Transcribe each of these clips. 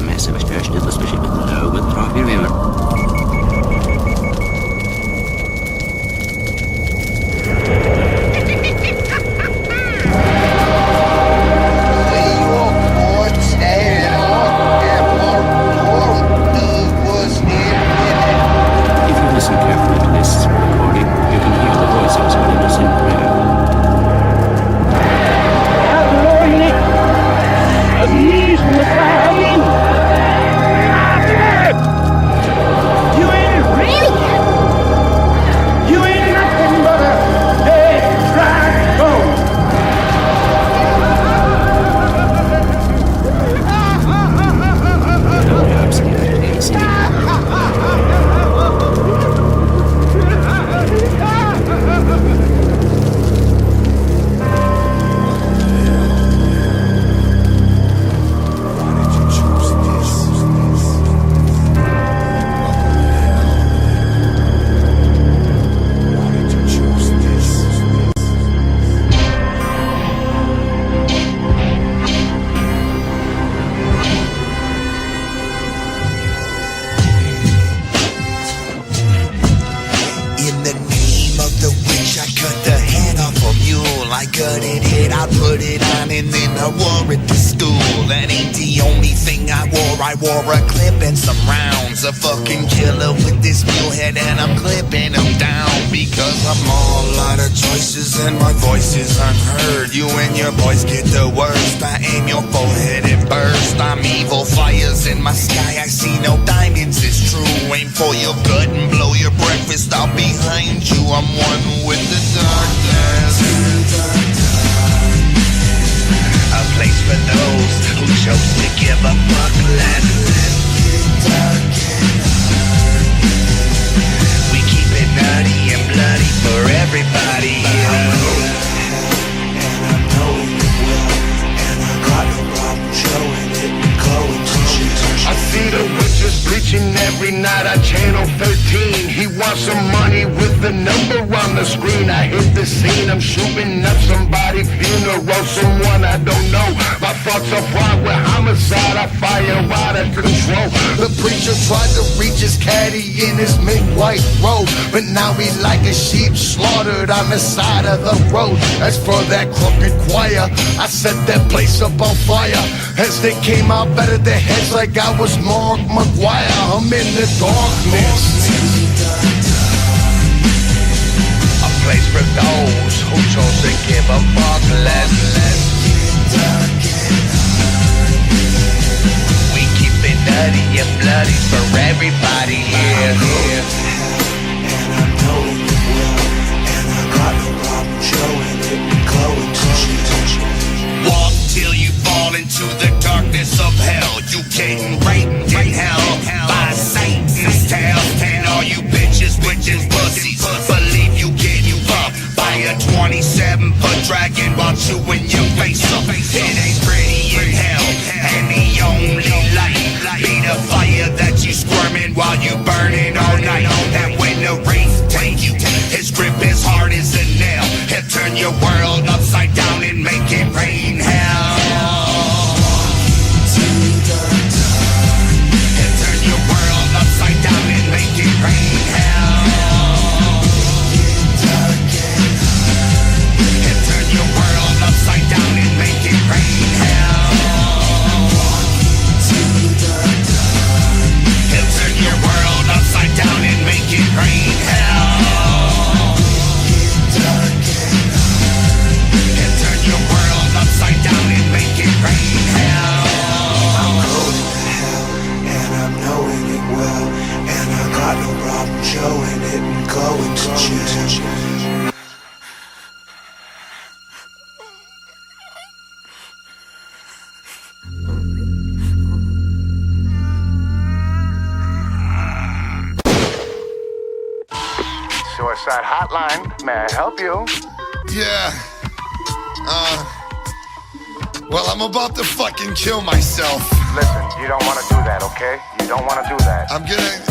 Messe verstört, das bestimmt mit den Augen drauf, wie immer. Gutted it, I put it on and then I wore it to school. That ain't the only thing I wore a clip and some rounds. A fucking killer with this mule head and I'm clipping him down. Because I'm all out of choices and my voice is unheard. You and your boys get the worst, I aim your forehead and burst. I'm evil, fires in my sky, I see no diamonds, it's true. Aim for your gut and blow your breakfast out behind you. I'm one with the darkness. A place for those who chose to give a fuck less. We keep it nutty and bloody for everybody here. And I know it well, and I got no problem showing it, glowing to you. I see the witches bleaching every night on Channel 13. He wants some money with the number on the screen. I hit the scene, I'm shooting up somebody's funeral, someone I don't know. My thoughts are fraught with homicide, I fire out of control. The preacher tried to reach his caddy in his mid-white robe, but now he like a sheep slaughtered on the side of the road. As for that crooked choir, I set that place up on fire. As they came out, battered their heads like I was Mark McGuire. I'm in the darkness. A place for those who chose to give a fuck less. We keep it nutty and bloody for everybody here. And I know it well, and I got no problem showing it, glowing to you. Walk till you fall into the darkness of hell. You getting raped in hell by Satan's tail. And all you bitches, witches, pussies, believe you getting bumped by a 27-foot dragon while chewing your face up. It ain't pretty in hell, and the only light be the fire that you squirming while you burning all night. And when the Wraith take you, his grip is hard as a nail. He'll turn your world upside down and make it rain hell. He'll turn your world upside down and make it rain hell. He'll turn your world upside down and make it rain hell. He'll turn your world upside down and make it rain hell. He'll turn your world upside down and make it rain hell. I'm going to hell, and I'm knowing it well, and I got no problem showing it and going to church. Suicide hotline, may I help you? Yeah. Well, I'm about to fucking kill myself. Listen, you don't want to do that, okay? You don't want to do that. I'm gonna...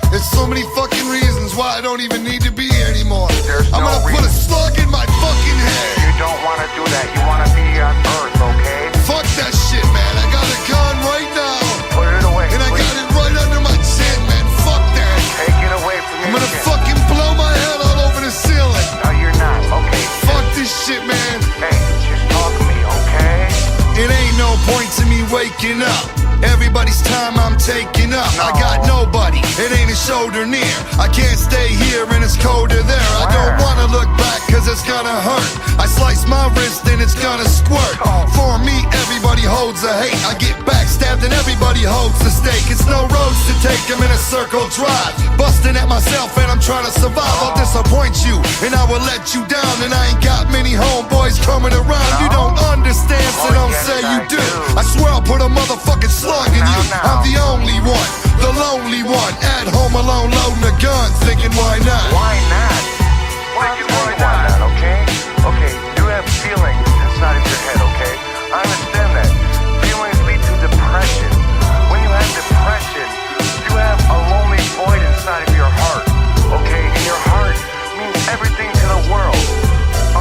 There's so many fucking reasons why I don't even need to be here anymore. I'm gonna put a slug in my fucking head. You don't want to do that. You want to be on Earth, okay? Fuck that shit, man. I got a gun right now. Put it away, And I please. got it right under my chin, man. Fuck that. Take it away from I'm your gonna chin. fucking blow my head all over the ceiling. No, you're not, okay? Fuck this shit, man. Hey, just talk to me, okay? It ain't no point to me waking up. Everybody's time I'm taking up. I got nobody, it ain't a shoulder near. I can't stay here and it's colder there. I don't wanna look back cause it's gonna hurt. I slice my wrist and it's gonna squirt. For me, everybody holds a hate. I get backstabbed and everybody holds the stake. It's no roads to take, I'm in a circle drive. Busting at myself and I'm trying to survive. I'll disappoint you and I will let you down. And I ain't got many homeboys coming around. You don't understand, so don't say you do. I swear I'll put a motherfucking slug in you. I'm the only one, the lonely one, at home alone loading a gun, thinking why not? Why not? Why not, okay? Okay, you have feelings inside of your head, okay? I understand that. Feelings lead to depression. When you have depression, you have a lonely void inside of your heart, okay? And your heart means everything to the world,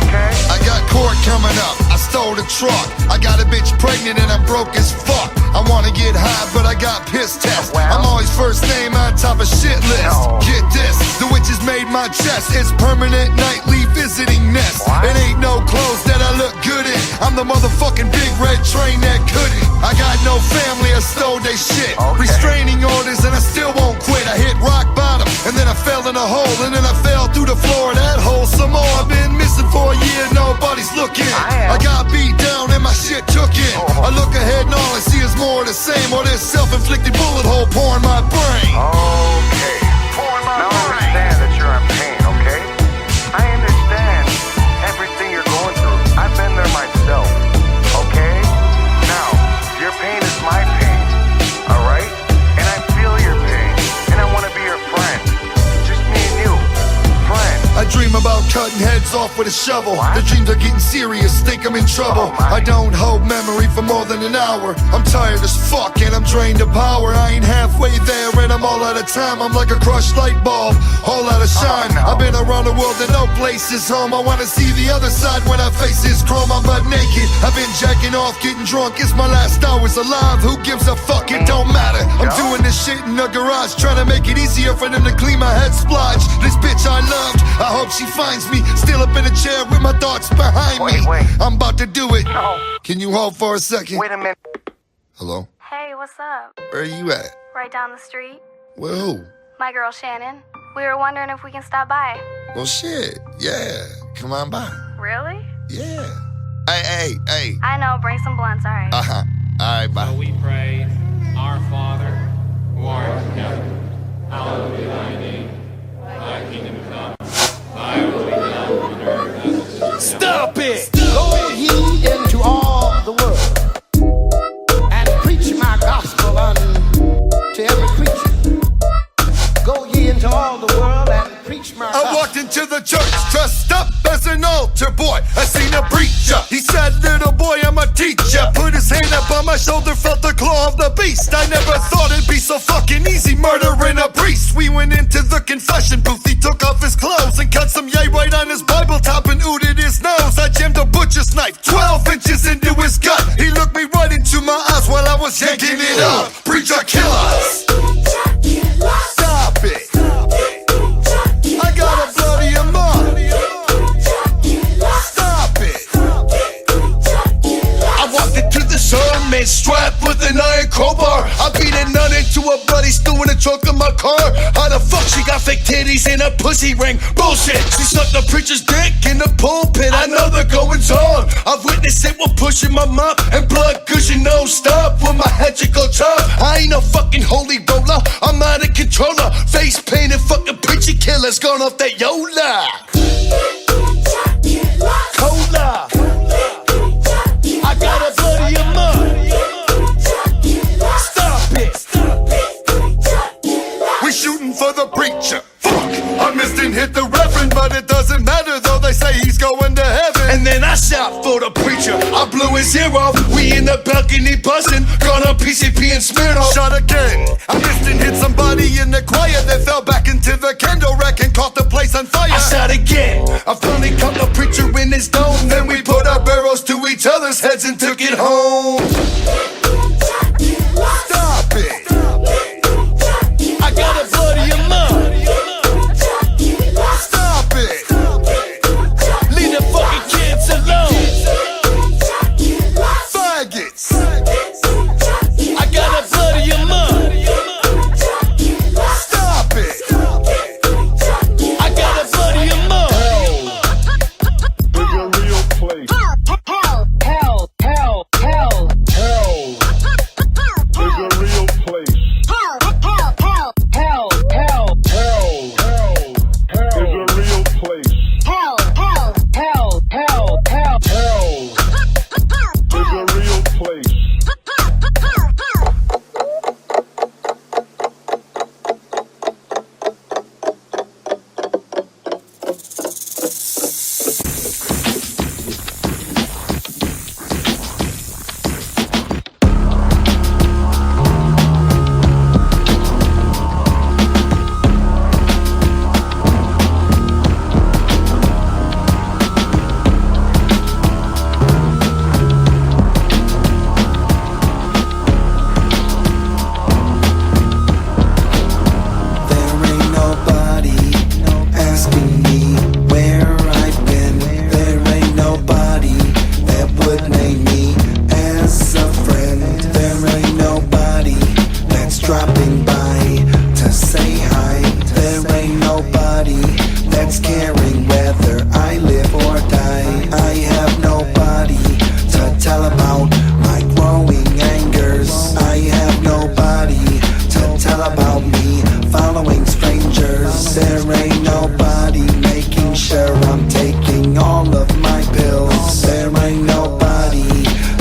okay? I got court coming up, I stole the truck. I got a bitch pregnant and I'm broke as fuck. I wanna get high, but I got piss test. I'm always first name on top of shit list. Get this, the witches made my chest. It's permanent nightly visiting nest. It ain't no clothes that I look good in. I'm the motherfucking big red train that couldn't. I got no family, I stole they shit. Restraining orders and I still won't quit. I hit rock bottom and then I fell in a hole. And then I fell through the floor of that hole some more. I've been missing for a year, nobody's looking. I got beat down and my shit took in. I look ahead and all I see is more of the same, or this self-inflicted bullet hole pouring my brain. Okay. Now I understand that you're in pain, okay? I understand everything you're going through. I've been there myself, okay? Now, your pain is my pain, alright? And I feel your pain, and I want to be your friend. Just me and you, friend. I dream about cutting heads off with a shovel. The dreams are getting serious, think I'm in trouble. I don't hold memory for more than an hour. I'm tired as fuck and I'm drained of power. I ain't halfway there and I'm all out of time. I'm like a crushed light bulb, all out of shine. I've been around the world and no place is home. I wanna see the other side when I face this chrome. I'm butt naked, I've been jacking off, getting drunk. It's my last hours alive, who gives a fuck, it don't matter. I'm doing this shit in the garage, trying to make it easier for them to clean my head splodge. This bitch I loved, I hope she finds me still up in a chair with my thoughts behind me. I'm about to do it. Can you hold for a second? Wait a minute. Hello? Hey, what's up? Where are you at? Right down the street. Well, who? My girl Shannon. We were wondering if we can stop by. Well, shit. Yeah. Come on by. Really? Yeah. Hey. I know, bring some blunts, alright. Uh-huh. All right, bye. So we pray, our Father, who art in heaven, hallowed be thy name. Thy kingdom come, thy will be done on earth as it is in heaven. Stop it! Go ye into all the world and preach my gospel unto every creature. Go ye into all the world and preach my gospel. I walked into the church dressed up as an altar boy. I seen a preacher. He said, little boy, I'm a teacher. Put his hand up on my shoulder, felt the claw of the beast. I never thought it'd be so fucking easy murdering a priest. We went into the confession booth. He took off his clothes and cut some yay right on his Bible top and ooted his nose. I jammed a butcher's knife 12 inches into his gut. He looked me right into my eyes while I was yanking it up. Preacher, kill us. Stop it. I gotta bloody him up. Stop it. I walked into the sermon strapped with an iron crowbar. I beat a nun into a bloody stew in the trunk of my car. How the fuck she got fake titties and a pussy ring? Bullshit. She sucked the preacher's dick in the pulpit. I know the goings on. I've witnessed it while pushing my mop and blood gushing no stop with my head to go chop. I ain't no fucking holy roller. I'm out of controller. Face painted fucking preacher killers gone off that Yola. Cola. I gotta bloody him up. Stop it. We shooting for the preacher. Fuck, I missed and hit the reverend, but it doesn't matter though. They say he's and then I shot for the preacher. I blew his ear off. We in the balcony buzzing, got on PCP and Smirnoff. Shot again. I missed and hit somebody in the choir that fell back into the candle rack and caught the place on fire. I shot again. I finally caught the preacher in his dome. Then we put our barrels to each other's heads and took it home. Stop it. I gotta bloody him up. Stop it. Leave the fucking kids alone. Faggots. I gotta bloody him up. Stop it. I gotta bloody him up. There's a real place. Hell. There's a real place. Hell. There's a real place. Hell. There's a real place. There ain't nobody asking me where I've been. There ain't nobody that would name me as a friend. There ain't nobody that's dropping by to say hi. There ain't nobody that's caring whether I live or die. I have nobody to tell about my growing angers. I have nobody to tell about me following strangers. There ain't nobody making sure I'm taking all of my pills. There ain't nobody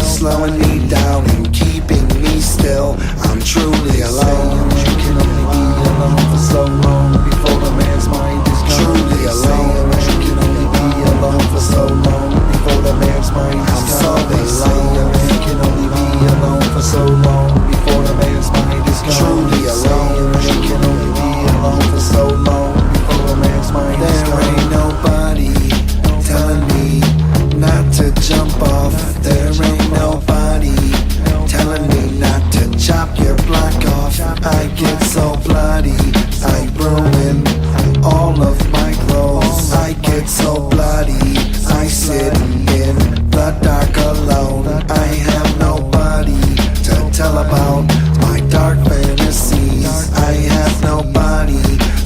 slowing me down and keeping me still. I'm truly alone. You can only be alone for so long before the man's mind is gone. Truly alone. You can only be alone for so long before the man's mind is gone. I'm so alone. You can only be alone for so long before the man's mind is gone. Truly alone. You can only be alone for so long before the man's mind is gone. There ain't nobody telling me not to jump off. There ain't nobody telling me not to chop your block off. I get so bloody, I ruin all of my clothes. I get so bloody, I sit in the dark alone. I have nobody to tell about my dark fantasies. I have nobody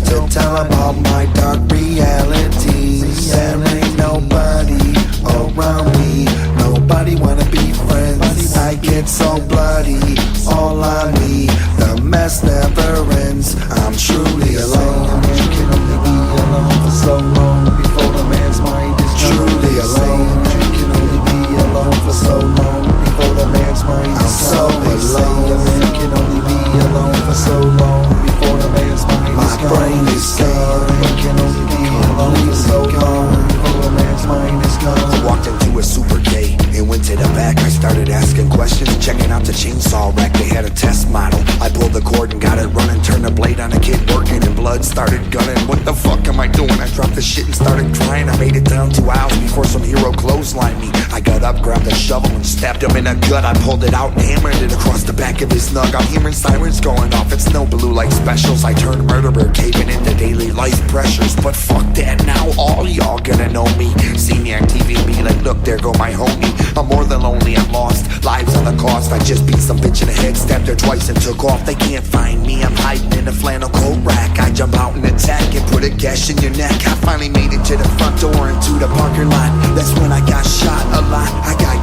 to tell about my dark realities. There ain't nobody around me, nobody wanna be friends. I get so bloody, all on me, the mess never ends. I'm truly alone. You can only be alone for so long before the man's mind is gone. Truly alone. You can only be alone for so long before the man's mind is gone. I'm so alone. You can only be alone for so long before the man's mind is gone. My brain is gone. You can only be alone for so long before the man's mind is gone. I walked into a super K and went to the back. I started asking questions, checking out the chainsaw rack. They had a test model. I pulled the cord and got it running. Turned the blade on a kid working and blood started gunning. What the fuck am I doing? I dropped the shit and started crying. I made it down 2 hours before some hero clotheslined me. I got up, grabbed the shovel and stabbed him in the gut. I pulled it out and hammered it across the back of his nug. I'm hearing sirens going off. It's no blue light specials. I turned murderer, caving into daily life pressures. But fuck that, now all y'all gonna know me. See me on TV and be like, look, there go my homie. I'm more than lonely, I'm lost. Lives on the cost. I just beat some bitch in the head, stabbed her twice and took off. They can't find me, I'm hiding in a flannel coat rack. I jump out and attack and put a gash in your neck. I finally made it to the front door and to the parking lot. That's when I got shot a lot. I got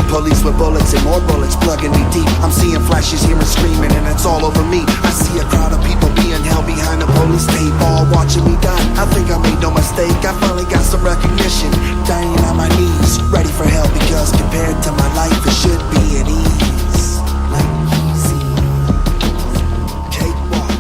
police with bullets and more bullets plugging me deep. I'm seeing flashes, hearing screaming, and it's all over me. I see a crowd of people being held behind the police tape, all watching me die. I think I made no mistake. I finally got some recognition, dying on my knees, ready for hell, because compared to my life, it should be an ease. Like easy. Cakewalk.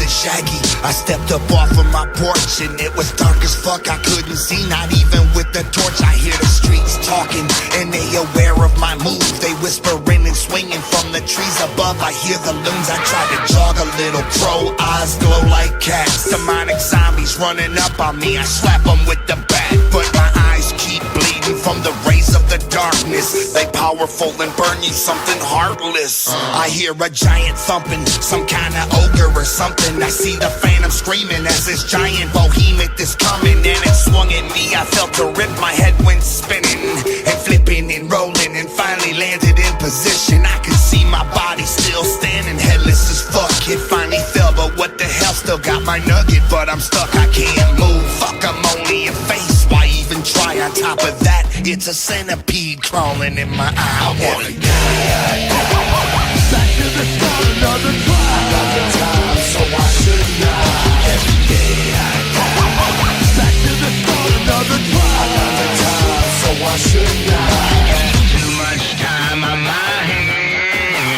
feeling shaggy. I stepped up off of my porch and it was dark as fuck. I couldn't see, not even with the torch. I hear the streets talking and they aware of my move. They whispering and swinging from the trees above. I hear the loons. I try to jog a little, pro eyes glow like cats. Demonic zombies running up on me. I slap them with the bat, but my eyes keep bleeding from the rays of the darkness. They powerful and burn you something heartless. I hear a giant thumping, some kind of ogre or something. I see the phantom screaming as this giant behemoth is coming, and it swung at me. I felt to rip, my head went spinning and flipping and rolling, and finally landed in position. I could see my body still standing, headless as fuck. It finally fell, but what the hell, still got my nugget, but I'm stuck, I can't move. Fuck, I'm only a face, why even try? On top of that, it's a centipede crawling in my eye. I wanna die. Back to the start, another try. Another time, so why shouldn't I? Every day I die. Back to the start, another try. Another time, so why shouldn't I? Too much time on my hands.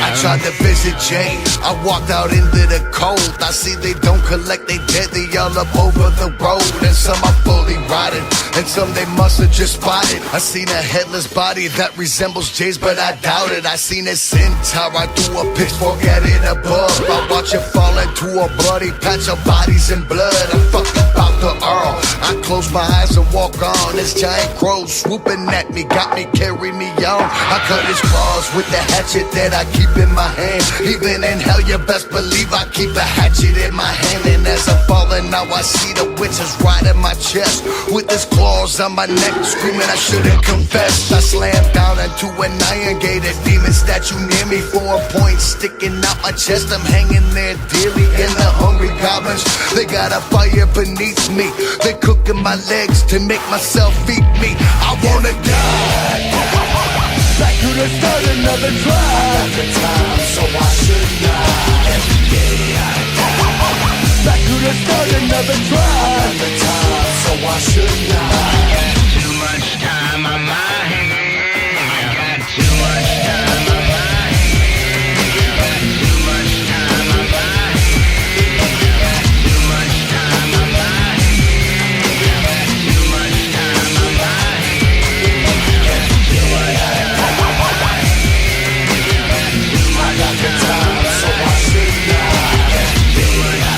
I tried to visit Jane, I walked out into the cold. I see they don't collect, they dead, they all up over the road. And some are fully rotted, and some they must have just spotted. I seen a headless body that resembles Jay's, but I doubt it. I seen a centaur, I threw a pitchfork at it above. I watch it fall into a bloody patch of bodies and blood. I'm fucking about to Earl. I close my eyes and walk on. This giant crow swooping at me, got me, carry me on. I cut his claws with the hatchet that I keep in my hand. Even in hell, you best believe I keep a hatchet in my hand. And as I'm falling, now I see the witches right in my chest with his claws on my neck, screaming I shouldn't confess. I slammed down into an iron gate, a demon statue near me, 4 points sticking out my chest. I'm hanging there dearly, and the hungry goblins, they got a fire beneath me. They cooking my legs to make myself eat me. I wanna die. Back to the start, another try. Another time, so why shouldn't I? Every day I die. Back to the start, another try. Another time, so why shouldn't I? Too much time on my hands. Got too much time on my hands. Got too much time on my hands. Got too much time on my hands. Got too much time on my hands. Got too much time on my hands. I got the time, so why shouldn't I? Every day I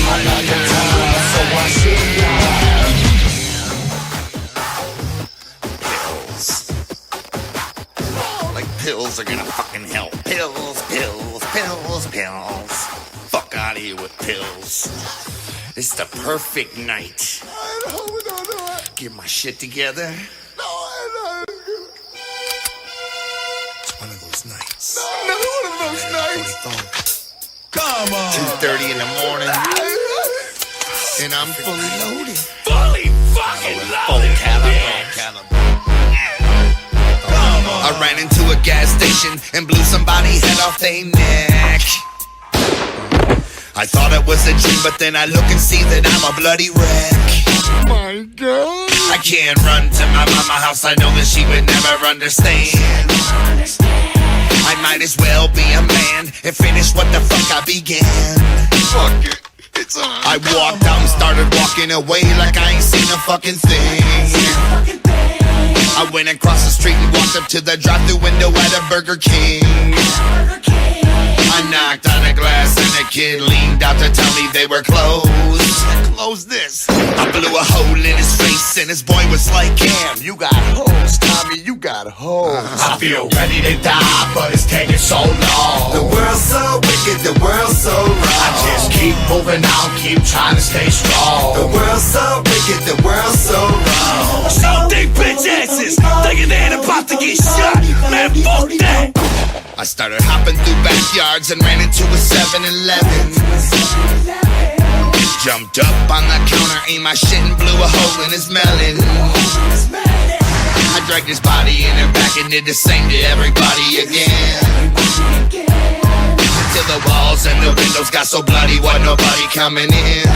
I got the time, so why shouldn't I? Pills. Like pills are gonna fucking help. Pills, pills, pills, pills. Fuck out of here with pills. It's the perfect night. Get my shit together. It's one of those nights. Another one of those nights. Come on. 2:30 in the morning. And I'm fully loaded. Fully fucking loaded. I ran into a gas station and blew somebody's head off their neck. I thought it was a dream, but then I look and see that I'm a bloody wreck. My God. I can't run to my mama house, I know that she would never understand. I might as well be a man and finish what the fuck I began. Fuck it. It's on. I walked out and started walking away like I ain't seen a fucking thing. I went across the street and walked up to the drive-thru window at a Burger King. I knocked on a glass and a kid leaned out to tell me they were closed. Close this. I blew a hole in his face and his boy was like, "Damn, you got hoes, Tommy, you got hoes." I feel ready to die, but it's taking so long. The world's so wicked, the world's so wrong. I just keep moving on, keep trying to stay strong. The world's so wicked, the world's so wrong. Some thick bitch asses thinking they're about to get shot. Man, fuck that. I started hopping through backyards and ran into a 7-Eleven. Jumped up on the counter, aimed my shit and blew a hole in his melon. I dragged his body in and back and did the same to everybody again. Till the walls and the windows got so bloody, wasn't nobody coming in.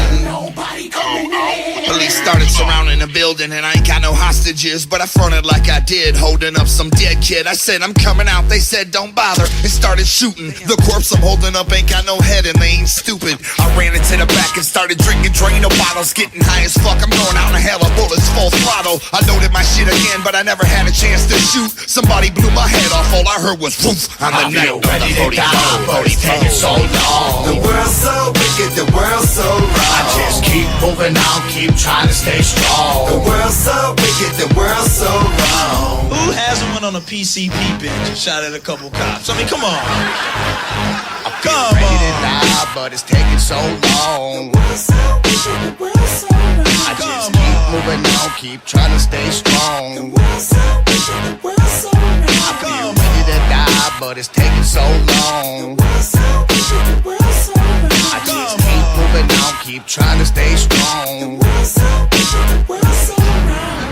Police started surrounding the building and I ain't got no hostages, but I fronted like I did, holding up some dead kid. I said I'm coming out, they said don't bother, and started shooting. The corpse I'm holding up ain't got no head and they ain't stupid. I ran into the back and started drinking Drano bottles, getting high as fuck. I'm going out in hell, a bullets full throttle. I loaded my shit again, but I never had a chance to shoot. Somebody blew my head off, all I heard was woof. I'm the nail ready to die, but it's taking so long. The world's so wicked, the world's so wrong. I just keep moving on, keep trying to stay strong. The world's so wicked, the world's so wrong. Who hasn't went on a PCP binge and shot at a couple cops? I mean, come on. Come Ready to on. die, but it's taking so long. The world's so wicked, the world's so wrong. I just keep moving on, keep trying to stay strong. The world's so wicked, the world's so wrong. Feel ready to die, but it's taking so long. The world's so wicked, the world's so wrong. I just keep moving on, keep trying to stay strong. The world's so wicked, the world's so wrong.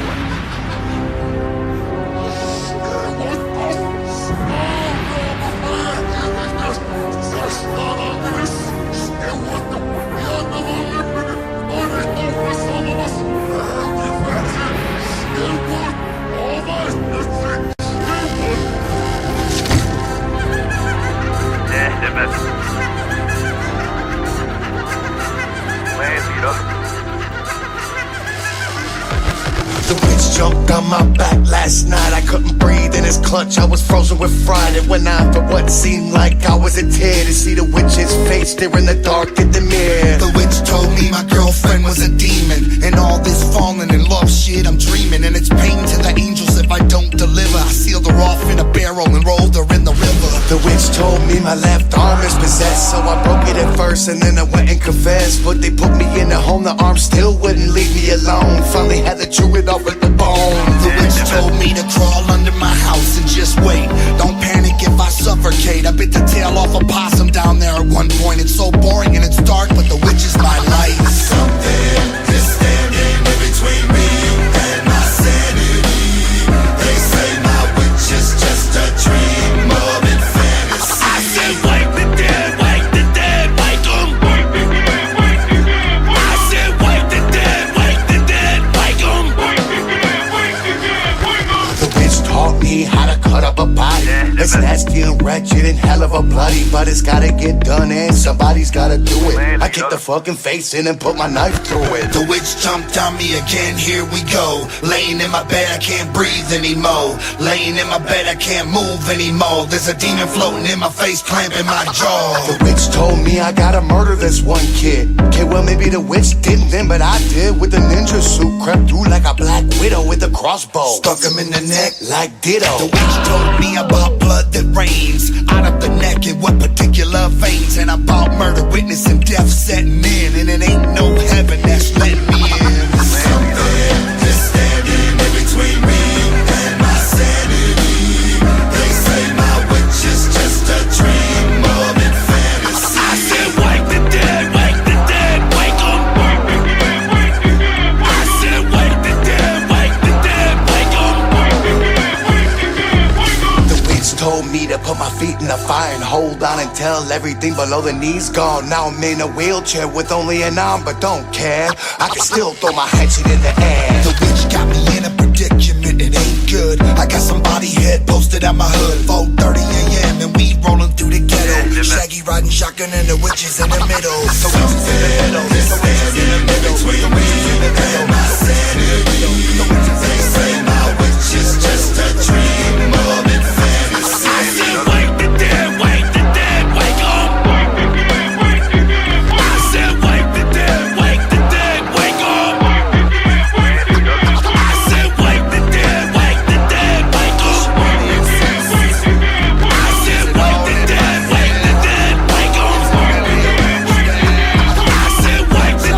The witch jumped on my back last night. I couldn't breathe in his clutch. I was frozen with fright. It went on for what seemed like I was a tear to see the witch's face there in the dark in the mirror. The witch told me my girlfriend was a demon, and all this falling in love shit I'm dreaming, and it's pain to the angels if I don't deliver. I sealed her off in a barrel and rolled her in the river. The witch told me my left arm is possessed, so I broke it at first and then I went and confessed. But they put me in a home, the arm still wouldn't leave me alone. Finally had to chew it off with the bone. The witch told me to crawl under my house and just wait. Don't panic if I suffocate. I bit the tail off a possum down there at one point. It's so boring and it's dark, but the witch is my light. Something is standing in between me and my sanity. They say my witch is just a dream of fantasy. I said wake the dead, wake the dead, wake them. I said wake the dead, wake the dead, wake them. The witch taught me how to cut up a body. It's nasty and wretched and hell of a bloody, but it's gotta get done and somebody's gotta do it. I kicked the fucking face in and put my knife through it. The witch jumped on me again, here we go. Laying in my bed, I can't breathe anymore. Laying in my bed, I can't move anymore. There's a demon floating in my face, clamping my jaw. The witch told me I gotta murder this one kid. Okay, well maybe the witch didn't then, but I did. With a ninja suit, crept through like a black widow with a crossbow. Stuck him in the neck like Ditto. The witch told me about blood that rains out of the neck in what particular veins, and about murder, witness, and death setting in, and it ain't no heaven that's letting me in. Something is standing in between me and my sanity. They say my witch is just a dream of fantasy. I said wake the dead, wake the dead, wake them. I said wake the dead, wake the dead, wake them. The witch told me to put my feet in the fire and hold on until everything below the knees gone. Now I'm in a wheelchair with only an arm, but don't care. I can still throw my hatchet in the air. The witch got me in a predicament, it ain't good. I got somebody head posted at my hood. 4:30 a.m. and we rolling through the ghetto. Shaggy riding shotgun and the witches in the middle. The witches in the middle. The witches in the middle. The witches in the middle. My sanity. They say my witch is just a dream of fantasy. I said wake the dead, wake the dead, wake them. I said wake the dead, wake the dead, wake them. I said wake the dead, wake the dead, wake them. I said wake the dead, wake the dead, wake them. I said wake the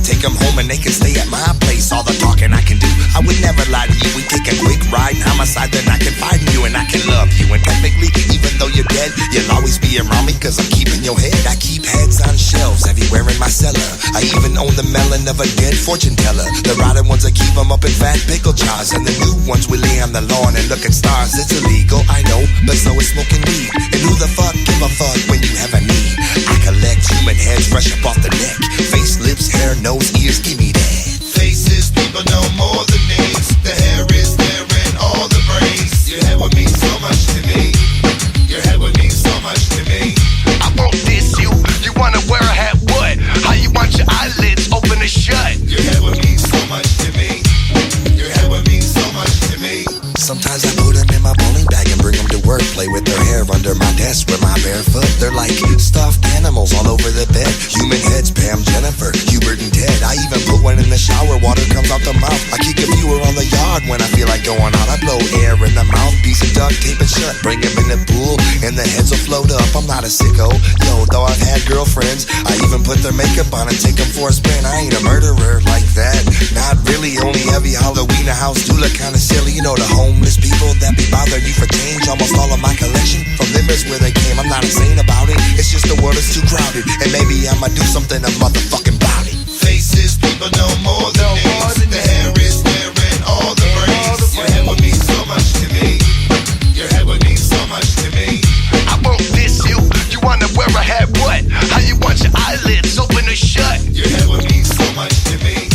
take them home and they can stay at my place. All the talking I can do, I would never lie to you. We take a quick ride and homicide, then I can find you and I can love you. And technically, even though you're dead, you'll always be around me cause I'm keeping your head. I keep heads on shelves everywhere in my cellar. I even own the melon of a dead fortune teller. The rotted ones I keep them up in fat pickle jars, and the new ones we lay on the lawn and look at stars. It's illegal, I know, but so is smoking weed. And who the fuck give a fuck when you have a need? I collect human heads fresh up off the neck. Face, lips, hair, nose, ears, give me that. Faces, people know more than names. The hair is there and all the brains. Your head would mean so much to me. Your head would mean so much to me. I won't diss you. You wanna wear a hat? What? How you want your eyelids open and shut? Your head would mean so much to me. Your head would mean so much to me. Sometimes I put them in my bowling bag and bring them to work. Play with their hair under my desk with my bare foot. They're like stuffed animals all over the bed. Human heads, Pam, Jennifer, Hubert, and Ted. I even put one in the shower, water comes out the mouth. I kick a viewer on the yard when I feel like going out. I blow air in the mouth, piece of duct tape it shut. Bring them in the pool and the heads will float up. I'm not a sicko, yo, though I've had girlfriends. I even put their makeup on and take them for a spin. I ain't a murderer like that, not really. Only heavy Halloween, a house do look kinda silly. You know the homeless people that be bothering you for change. Almost all of my collection from them is where they came. I'm not insane about it, it's just the world is too crowded. And maybe I'ma do something a motherfucking about it. Faces, people know more than names. The hair is there and all the brains. Your head would mean so much to me. Your head would mean so much to me. I won't diss you. You wanna wear a hat? What? How you want your eyelids open and shut? Your head would mean so much to me.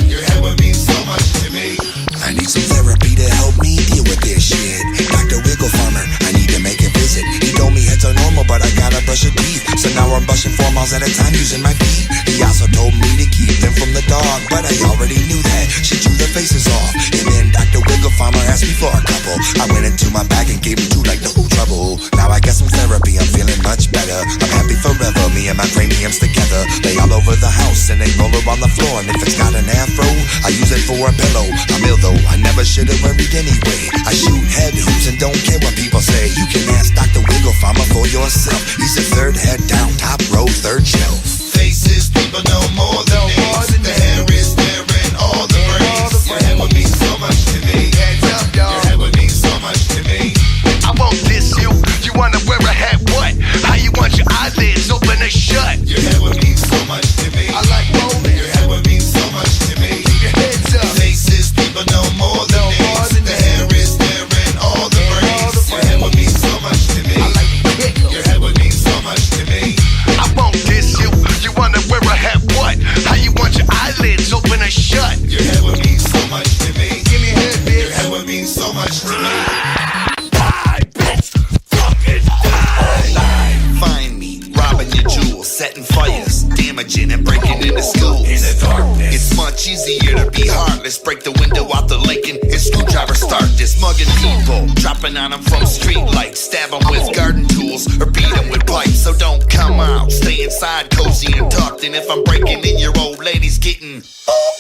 Your head would mean so much to me. I need some therapy to help me deal with this shit. Dr. Wiggle Farmer, I need to make a visit. He told me heads are normal, but I gotta brush your teeth. So now I'm brushing 4 miles at a time using my feet. He also told me to keep them from the dog, but I already knew that. She drew their faces off. And then Dr. Wiggle Farmer asked me for a couple. I went into my bag and gave him 2 like no trouble. Now I got some therapy, I'm feeling much better. I'm happy forever, me and my craniums together. Lay all over the house and they roll around the floor. And if it's got an afro, I use it for a pillow. I'm ill though, I never should have worried anyway. I shoot head hoops and don't care what people say. You can ask Dr. Wiggle Farmer for yourself. He's the third head down, top row, third shelf. Faces, people know more than names. The hair is there and all the brains. Your head would mean so much to me. Your head would mean so much to me. I won't diss you. You wanna wear a hat? What? How you want your eyelids open and shut? Your head would mean so much to me. I like rolling. Your head would mean so much to me. Keep your heads up. Faces, people know more than names. The hair is there and all the brains. Your head would mean so much to me. I like to kick 'em. Your head would mean so much to me. I won't diss you. You wanna wear a hat? What? How you want your eyelids open and shut? Your head would mean so much to me. Give me a head, bitch. Your head would mean so much to me. Find me, robbing your jewels, setting fires, damaging and breaking into schools. In the darkness. It's much easier to be heartless. Break the window out the Lincoln and screwdriver start this. Mugging people, dropping on them from street lights. Stab them with garden tools or beat them with pipes. So don't come out, stay inside cozy and tucked. And if I'm breaking in, your old lady's getting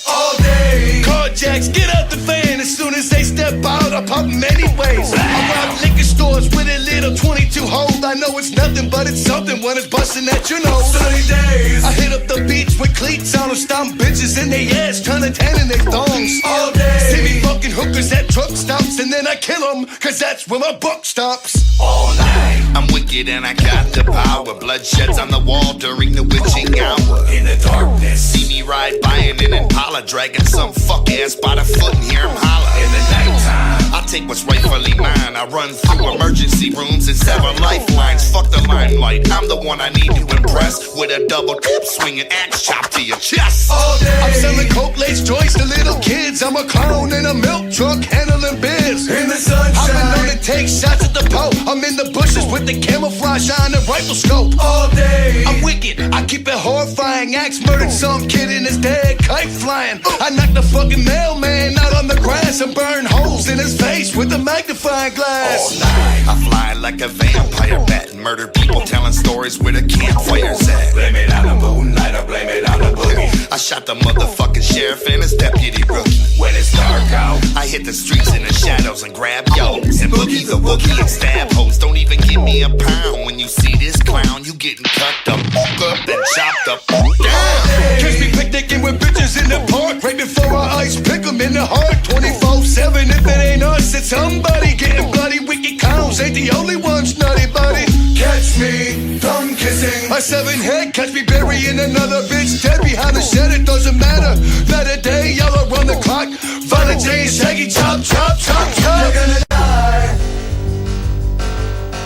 All day. Carjacks, get out the van. As soon as they step out, I pop them anyways. I rob liquor stores with a little 22 hold. I know it's nothing, but it's something when it's busting at your nose. 30 days. I hit up the beach with cleats on them, stomp bitches in their ass, turning tan in their thongs. All day. See me fucking hookers at truck stops, and then I kill them, cause that's where my buck stops. all night. I'm wicked and I got the power. Bloodsheds on the wall during the witching hour. In the darkness. See me ride by in an Impala, dragging some fuck ass by the foot and hear him holler. In the nighttime. I take what's rightfully mine. I run through emergency rooms and sever lifelines. Fuck the limelight, I'm the one I need to impress. With a double tip swinging axe chop to your chest. All day. I'm selling coke lace joints to little kids. I'm a clown in a milk truck handling beers. In the sunshine. I've been known to take shots at the pole. I'm in the bushes with the camouflage on and rifle scope. All day. I'm wicked, I keep it horrifying. Axe murdered some kid in his dead, kite flying. I knocked the fucking mailman out on the grass and burned holes in his face with a magnifying glass. All night. I fly like a vampire bat and murder people telling stories where the campfire's at. Blame it on the moonlight or blame it on the boogie. I shot the motherfucking sheriff and his deputy rookie. When it's dark out. I hit the streets in the shadows and grab yo's and boogie the wookie and stab hoes. Don't even give me a pound when you see this clown. You getting cut the fuck up and chopped the fuck down. Catch me picnicking with bitches Cars in the park, right before our eyes, pick them in the heart. 24/7, if it ain't us, it's somebody getting bloody. Wicked clowns ain't the only ones, nutty buddy. Catch me, thumb kissing my 7 head, catch me burying another bitch dead behind the shed. It doesn't matter, night or day, yellow run the clock. Violent J, shaggy, chop, chop, chop, chop. You're gonna die.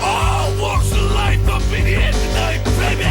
All walks of life up in here tonight, baby.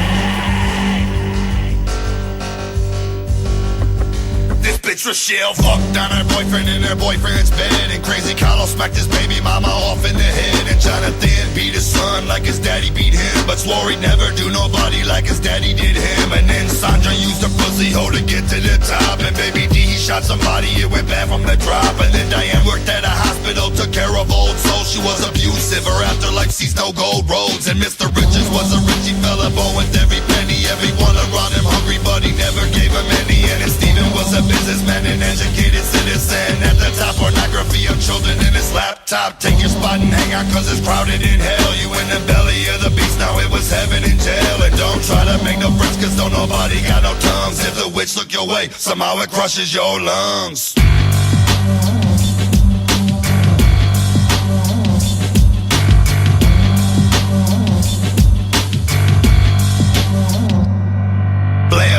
This bitch Rochelle fucked on her boyfriend in her boyfriend's bed, and Crazy Carlos smacked his baby mama off in the head, and Jonathan beat his son like his daddy beat him, but swore he'd never do nobody like his daddy did him. And then Sandra used her pussy hole to get to the top, and Baby D, he shot somebody, it went bad from the drop. And then Diane worked at a hospital, took care of old souls. She was abusive, her afterlife sees no gold roads. And Mr. Richards was a richie fella, born with every penny. Everyone around him hungry, but he never gave him any. And then Steven was a businessman, an educated citizen. At the top, pornography of children in his laptop. Take your spot and hang out, cause it's crowded in hell. You in the belly of the beast, now it was heaven in jail. And don't try to make no friends, cause don't nobody got no tongues. If the witch look your way, somehow it crushes your lungs.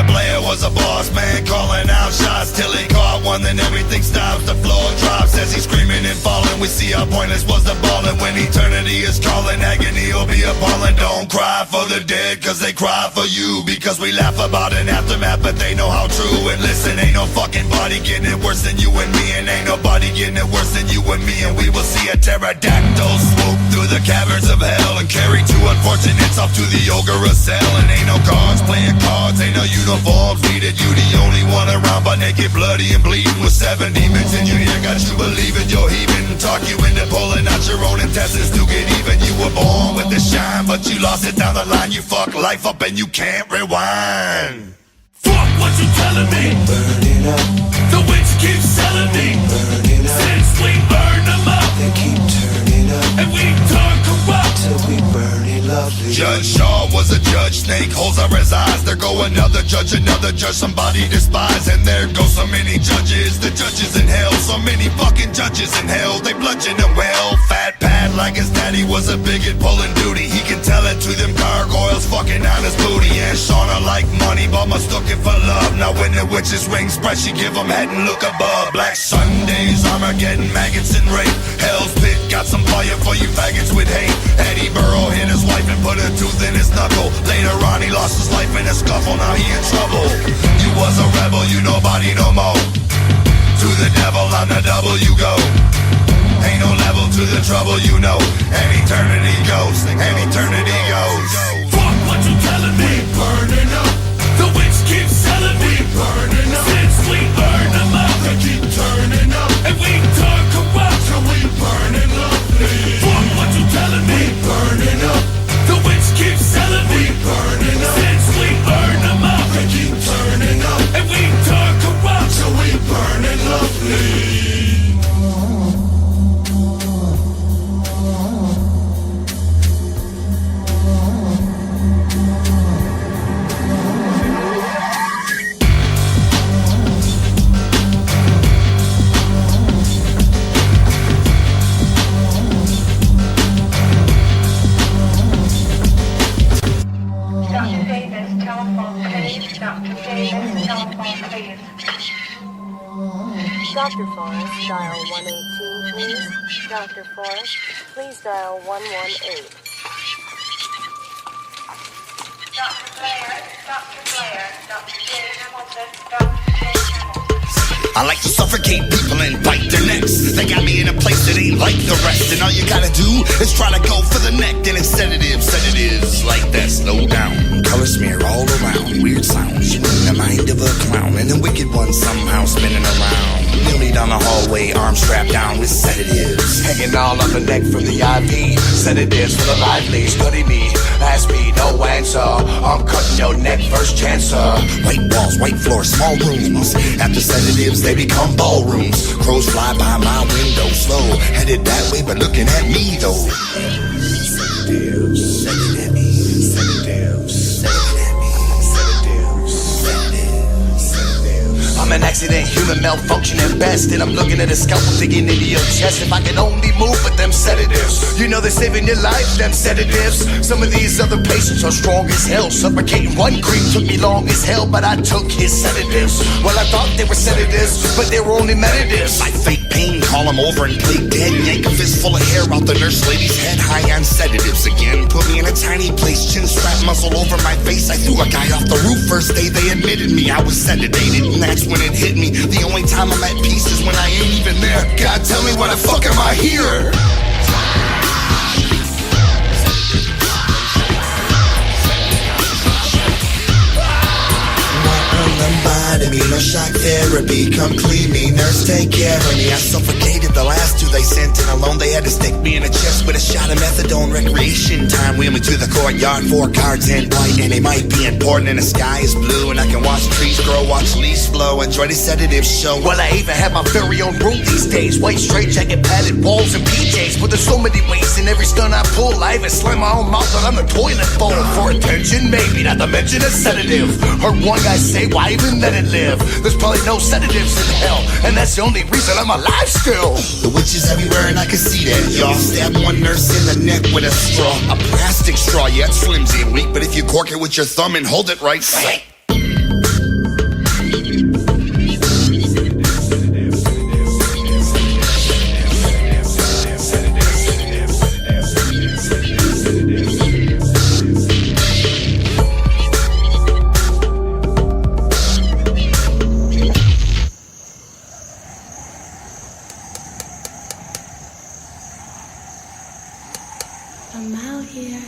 Blair was a boss man, calling out shots till he caught one, then everything stops, the floor drops as he's screaming and falling. We see how pointless was the ballin'. When eternity is calling, agony will be appalling. Don't cry for the dead, cause they cry for you, because we laugh about an aftermath, but they know how true. And listen, ain't no fucking body getting it worse than you and me, and ain't nobody getting it worse than you and me. And we will see a pterodactyl swoop through the caverns of hell and carry 2 unfortunates off to the ogre cell. And ain't no guards playing cards, ain't no uniforms needed. You the only one around, but naked, bloody, and bleeding with 7 demons in your ear. Got you believing you're heaving, talk you into pulling out your own intestines to get even. You were born with the shine, but you lost it down the line. You fuck life up and you can't rewind. Fuck what you telling me. Burn it up. The witch keeps selling me. Burn it up. Since we burn them up, They keep turning up and we turn corrupt. till we burn it lovely. Judge Shaw was a judge, snake holes are his eyes. There go another judge, somebody despised. And there go so many judges, the judges in hell. So many fucking judges in hell, they bludgeon him well. Fat Pat like his daddy was a bigot pulling duty. He can tell it to them gargoyles fucking on his booty. And Shauna like money, but mistook it for love. Now when the witch's wings spread, she give him head and look above. Black Sundays, Armageddon, maggots and rape. Hell's pit got some fire for you faggots with hate. Eddie Burrow hit his wife and put a tooth in his knuckle. Later on he lost his life in a scuffle, now he in trouble. You was a rebel, you nobody no more. To the devil on the double you go. Ain't no level to the trouble you know. And eternity goes, and eternity goes. Fuck what you telling me. Burning up. The witch keeps selling me. Burning up. Since we burn them up, They keep turning up and we turn corrupt. till we burn it lovely. Fuck what you telling me. Burning up. The witch keeps selling me. Burning up. Since we burn them up, They keep turning up and we turn corrupt. till we burn it lovely. Dr. Davis, telephone please. Dr. Davis, telephone please. Dr. Forrest, dial 118, please. Dr. Forrest, please dial 118. Dr. Blair, Dr. Blair, Dr. J. Hamilton, Dr. J. Hamilton. I like to suffocate people and bite their necks. They got me in a place that ain't like the rest. And all you gotta do is try to go for the neck. Then it's sedatives like that, slow down. Color smear all around, weird sounds. You in the mind of a clown. And the wicked one somehow spinning around. Nearly down the hallway, arms strapped down with sedatives. Hanging all on the neck from the IV. Sedatives for the lively. Study me, ask me, no answer. I'm cutting your neck, first chance, sir. White walls, white floors, small rooms. After sedatives, they become ballrooms. Crows fly by my window, slow. Headed that way, but looking at me though. Sedatives, sedatives, sedatives, sedatives, sedatives, sedatives. I'm I'm an accident, human malfunction at best. And I'm looking at a scalpel digging into your chest. If I can only move with them sedatives, you know they're saving your life, them sedatives. Some of these other patients are strong as hell. Suffocating one creep took me long as hell, but I took his sedatives. Well, I thought they were sedatives, but they were only meditatives. Like fake pain, call him over and play dead. Yank a fist full of hair out the nurse lady's head. High on sedatives again. Put me in a tiny place, chin strap muzzle over my face. I threw a guy off the roof. First day they admitted me, I was sedated, and that's when it hit me. The only time I'm at peace is when I ain't even there. God, tell me why the fuck am I here? Me, no shock therapy, come clean me, nurse take care of me. I suffocated the last two they sent in alone. They had to stick me in the chest with a shot of methadone. Recreation time, wheel me to the courtyard, 4 cards and white, and they might be important. And the sky is blue, and I can watch trees grow, watch leaves flow, enjoy the sedative show. Well, I even have my very own room these days. White straight jacket, padded walls, and PJs. But there's so many ways in every stunt I pull. I even slam my own mouth that I'm the toilet bowl. For attention, maybe, not to mention a sedative. Heard one guy say, why even let it live? There's probably no sedatives in hell, and that's the only reason I'm alive still. The witches everywhere and I can see that, y'all. Stab one nurse in the neck with a straw. A plastic straw, yeah, it's flimsy and weak, but if you cork it with your thumb and hold it right, I'm out here.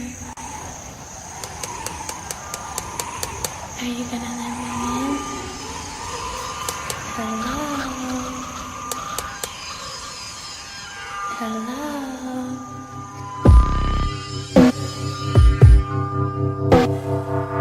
Are you gonna let me in? Hello? Hello?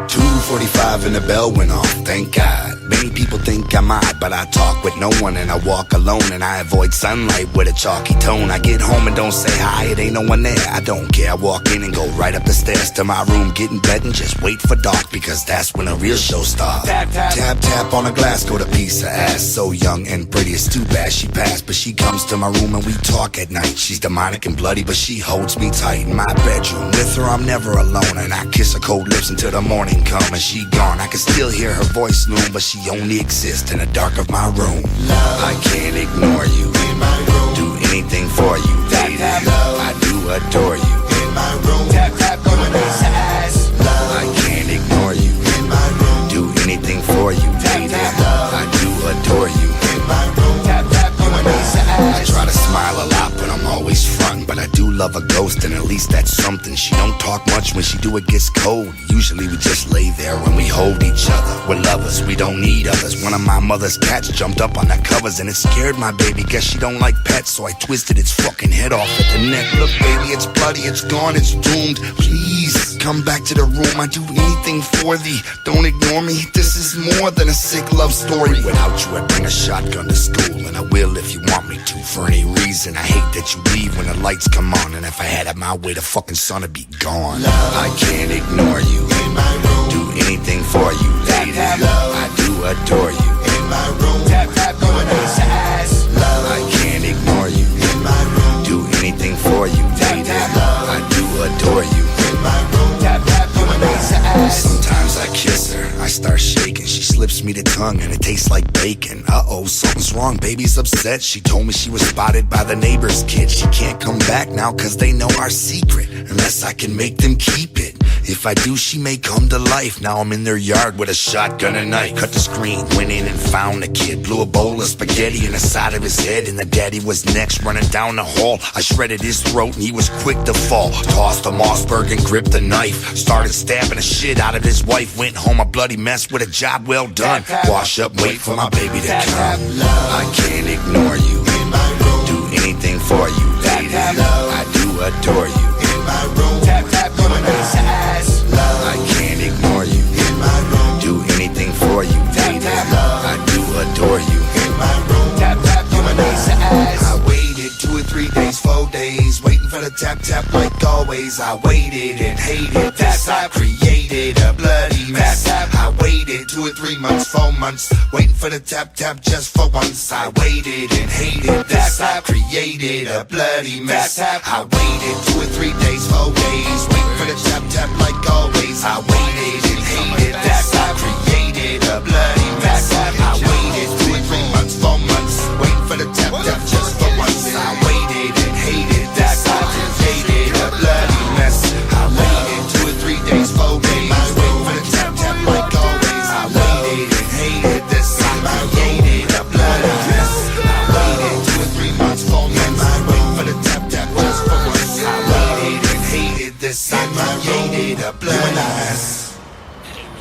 2:45 and the bell went off, thank God. Many people think I'm odd, but I talk with no one and I walk alone and I avoid sunlight with a chalky tone. I get home and don't say hi, it ain't no one there. I don't care, I walk in and go right up the stairs to my room, get in bed and just wait for dark, because that's when a real show starts. Tap, tap, tap, tap on a glass, go to piece of ass. So young and pretty, it's too bad she passed, but she comes to my room and we talk at night. She's demonic and bloody, but she holds me tight in my bedroom. With her I'm never alone, and I kiss her cold lips until the morning come and she gone. I can still hear her voice loom, but she only exists in the dark of my room. Love, I can't ignore you. In my room, do anything for you, baby. Tap, love, I do adore you. In my room, tap tap on a piece of ass. Love, I can't ignore you. In my room, do anything for you, baby. Tap, love, I do adore you. In my room, tap tap on a piece of ass. I try to smile a lot, but I'm always frontin'. But I do love a ghost, and at least that's something. She don't talk much, when she do it gets cold. Usually we just lay there when we hold each other. We're lovers, we don't need others. One of my mother's cats jumped up on the covers and it scared my baby. Guess she don't like pets, so I twisted its fucking head off at the neck. Look baby, it's bloody, it's gone, it's doomed. Please, come back to the room, I do anything for thee. Don't ignore me, this is more than a sick love story. Without you I'd bring a shotgun to school, and I will if you want me to, for any reason. I hate that you leave when the lights come on, and if I had it my way the fucking sun would be gone. Love, I can't ignore you. In my room, do anything for you, lady. Tap, love, I do adore you. In my room, tap tap on a piece of ass. Love, I can't ignore you. In my room, do anything for you, lady. Tap, love, I do adore you. In my room, tap tap on a piece of ass. Sometimes I kiss her, I start shaking. She slips me the tongue and it tastes like bacon. Uh-oh, something's wrong, baby's upset. She told me she was spotted by the neighbor's kid. She can't come back now cause they know our secret, unless I can make them keep it. If I do, she may come to life. Now I'm in their yard with a shotgun and knife. Cut the screen, went in and found the kid. Blew a bowl of spaghetti in the side of his head, and the daddy was next, running down the hall. I shredded his throat and he was quick to fall. Tossed a Mossberg and gripped the knife. Started stabbing the shit out of his wife. Went home a bloody mess with a job well done. Wash up, wait for my baby to come. I can't ignore you. In my room, do anything for you, lady. I do adore you. In my room, tap tap on a piece of ass. Love, I can't ignore you. In my room, do anything for you, lady. I do adore you. In my room, tap tap on a piece of ass. I waited 2 or 3 days, 4 days, waiting for the tap tap like always. I waited and hated this. I created a bloody mess. I waited 2 or 3 months, 4 months, waiting for the tap tap just for once. I waited and hated this. I created a bloody mess. I waited 2 or 3 days, 4 days, waiting for the tap tap like always. I waited and hated this. I created a bloody mess. I waited 2 or 3 months, 4 months, waiting for the tap tap just for once. I waited and hated that. I created a bloody mess. I waited 2 or 3 days, 4 days, waiting for the tap tap like always. I waited and hated this. I created a bloody mess. I waited 2 or 3 months, 4 months, waiting for the tap tap just for once. I waited and hated this. I created a bloody mess.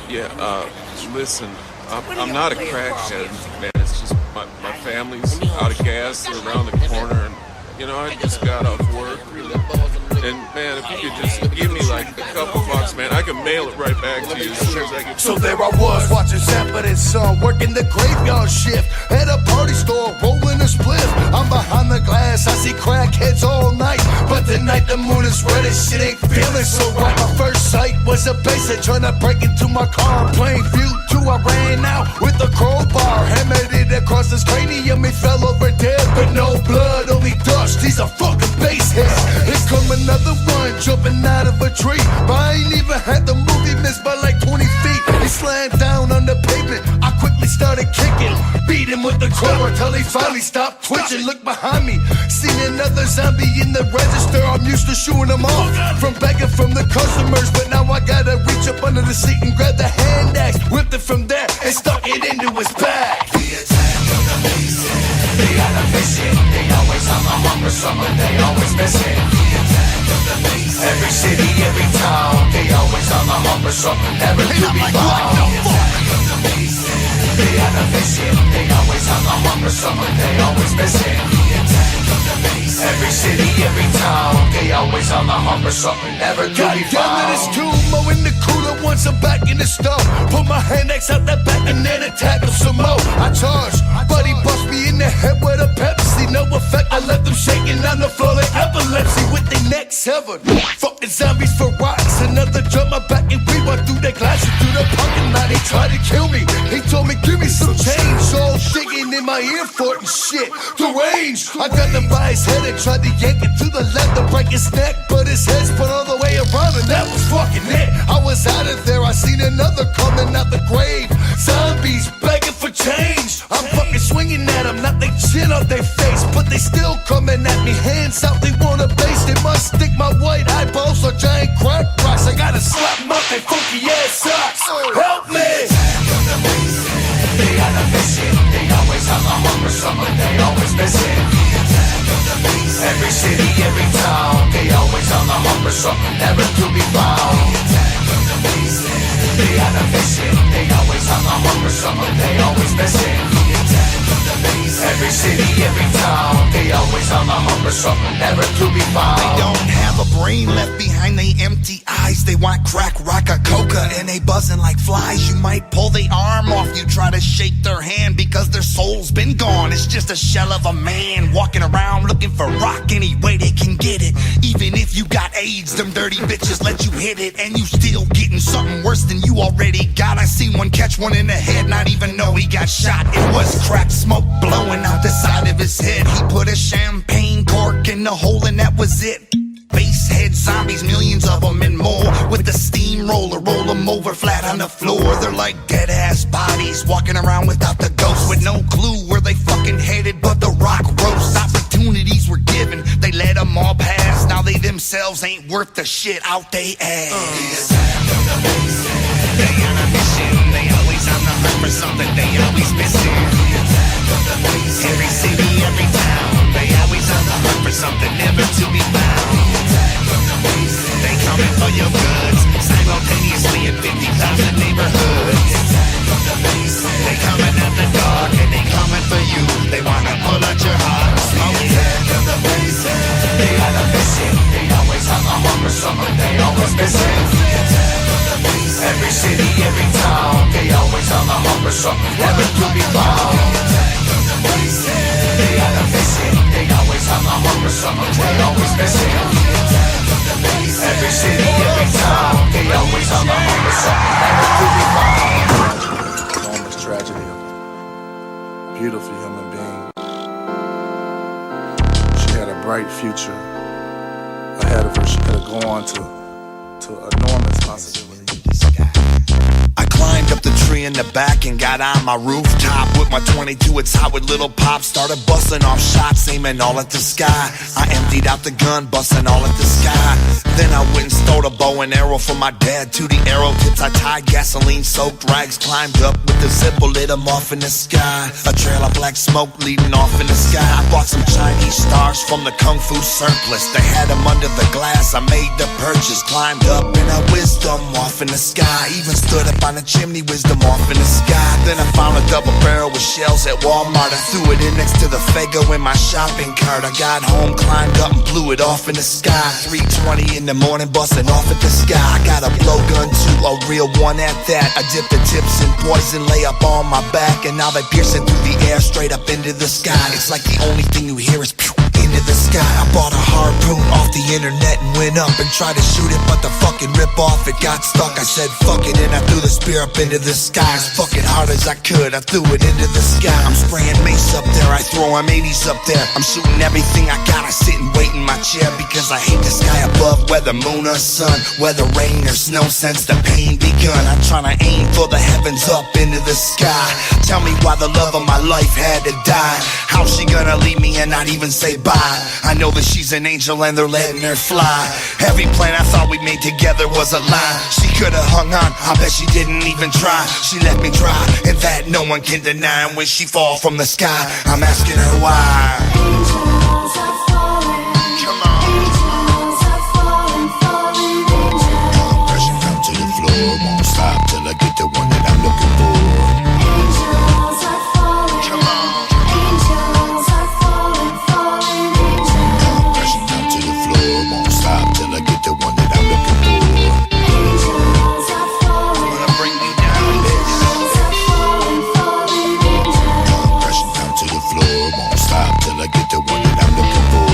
Yeah, listen, I'm not a crackhead, man. It's just my family's out of gas. They're around the corner, and you know, I just got off work. And man, if you could just give me like a couple bucks, man, I can mail it right back to you as soon as I get. So there I was, watching Sanford and Son, working the graveyard shift at a party store, rolling a spliff. I'm behind the glass, I see crackheads all night, but tonight the moon is red and shit ain't feeling so right. My first sight was a basic trying to break into my car. Plain view too, I ran out with a crowbar, hammered it across his cranium. He fell over dead, but no blood, only dust. He's a fucking basehead. Here come another one jumping out of a tree, but I ain't even had the movie missed by like 20 feet. He slammed down on the pavement. I quickly started kicking, beat him with the crowbar till he finally stopped twitching. Look behind me, seen another zombie in the register. I'm used to shooing them off from begging from the customers, but now I gotta reach up under the seat and grab the hand axe, whipped it from there and stuck it into his back. The attack of the beast, they got a vision. They always on the hunt for someone, they always miss it. The attack of the beast, every city, every town, they always on the hunt for something never to be found. The attack of the beast, they got a vision. They always on the hunt for someone, they always miss it. The attack of the beast, every city, every town, they always on the hunt for something never to be found. Down to this tumor in the cooler once I'm back in the stove. Put my hand axe out the back and then attack him some more. I charged, but he bust me in the head with a Pepsi. No effect, I left them shaking on the floor like epilepsy with their necks severed. Fucking zombies for rocks. Another jump my back and we walked through their glasses through the parking lot. He tried to kill me. He told me give me some change. All digging in my ear for it and shit. The range. I got him by his head and tried to yank it to the left to break his neck, but his head spun all the way around and that was fucking it. I was out of there. I seen another coming out the grave. Zombies begging for change. I'm fucking swinging at them, not they chin up their face, but they still coming at me. Hands out, they want a base. They must stick my white eyeballs or giant crack rocks. I gotta slap them up their funky ass socks. Help me! They got a vision. They always on the hunt for someone, they always miss it. Every city, every town, they always on the hunt for something never to be found. They got a vision. They always on the hunt for someone, they always miss it. Every city, every town, they always on the hunt for something never to be found. They don't have a brain left behind, they empty eyes. They want crack, rock, or coca, and they buzzing like flies. You might pull their arm off, you try to shake their hand because their soul's been gone. It's just a shell of a man walking around looking for rock any way they can get it. Even if you got AIDS, them dirty bitches let you hit it, and you still getting something worse than you already got. I seen one catch one in the head, not even know he got shot. It was crack smoke blowing out the side of his head. He put a champagne cork in the hole and that was it. Basehead zombies, millions of them and more. With the steamroller, roll them over flat on the floor. They're like dead ass bodies walking around without the ghost, with no clue where they fucking headed, but the rock roast. Opportunities were given, they let them all pass. Now they themselves ain't worth the shit out they ass. They on a mission, they always on the hunt for something, they always missing. Every city, every town, they always on the hunt for something never to be found. They coming for your goods, simultaneously in 50,000 neighborhoods. They coming out the dark and they coming for you. They wanna pull out your heart, smoke it. They got a mission, they always on the hunt for something, they always missing. Every city, every town, they always on the hunt for something never to be found. They got a vision, they always on the hunt for something, they always missing. bright future ahead of her. She could have gone on to enormous possibilities. I climbed up the tree in the back and got on my rooftop with my 22. It's hot with little pop. Started busting off shots, aiming all at the sky. I emptied out the gun, busting all at the sky. Then I went and stole a bow and arrow from my dad. To the arrow tips I tied gasoline-soaked rags. Climbed up with the zipper, lit them off in the sky. A trail of black smoke leading off in the sky. I bought some Chinese stars from the Kung Fu surplus. They had them under the glass, I made the purchase. Climbed up and I whizzed them off in the sky. Even stood up on the chimney, wisdom off in the sky. Then I found a double barrel with shells at Walmart. I threw it in next to the Fago in my shopping cart. I got home, climbed up and blew it off in the sky. 3:20 in the morning, busting off at the sky. I got a blowgun too, a real one at that. I dipped the tips in poison, lay up on my back, and now they piercing through the air straight up into the sky. It's like the only thing you hear is pew into the sky. I bought a harpoon off the internet and went up and tried to shoot it, but the fucking rip off, it got stuck. I said fuck it and I threw the spear up into the sky. As fucking hard as I could, I threw it into the sky. I'm spraying mace up there, I throw M80s up there. I'm shooting everything I got, I sit and wait in my chair, because I hate the sky above, whether moon or sun, whether rain or snow, since the pain begun. I'm trying to aim for the heavens up into the sky. Tell me why the love of my life had to die. How's she gonna leave me and not even say bye? I know that she's an angel and they're letting her fly. Every plan I thought we made together was a lie. She could've hung on, I bet she didn't even try. She left me dry, and that no one can deny. And when she fall from the sky, I'm asking her why. Angels are falling. Come on. Angels are falling, falling angels. Crashing down to the floor, won't stop till I get the one that I'm looking for. Angels are falling. Come on. Angels are falling, falling angels. Crashing down to the floor, won't stop till I get the one that I'm looking for. Angels are falling. Wanna bring me down, bitch. Angels are falling, falling angels. Crashing down to the floor, won't stop till I get the one that I'm looking for.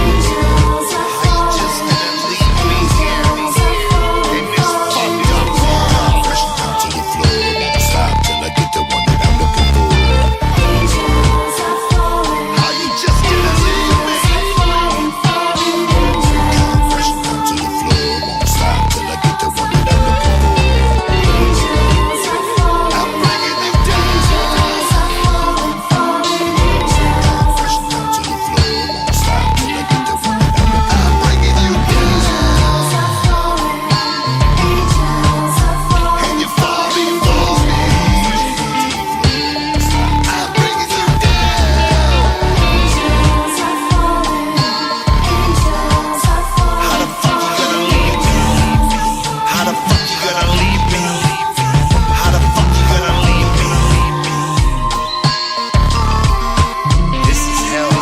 Angels are falling. Just gonna leave me here in this fucked up world. Crashing down to the floor, won't stop till I get the one that I'm looking for. Angels are falling. Are you just gonna leave me? Falling, falling angels. Crashing down to the floor, won't stop till I get the one that I'm looking for. Angels are falling. I'm bringing you down. Angels are falling, falling angels. Crashing down to the floor, won't stop till I get the one that I'm looking for. I'm bringing you down. Angels are falling. Angels are falling. And you fall before me. I'm bringing you down. Angels are falling. Angels are falling. How the fuck you gonna leave me? How the fuck you gonna leave me? How the fuck you gonna leave me? This is hell.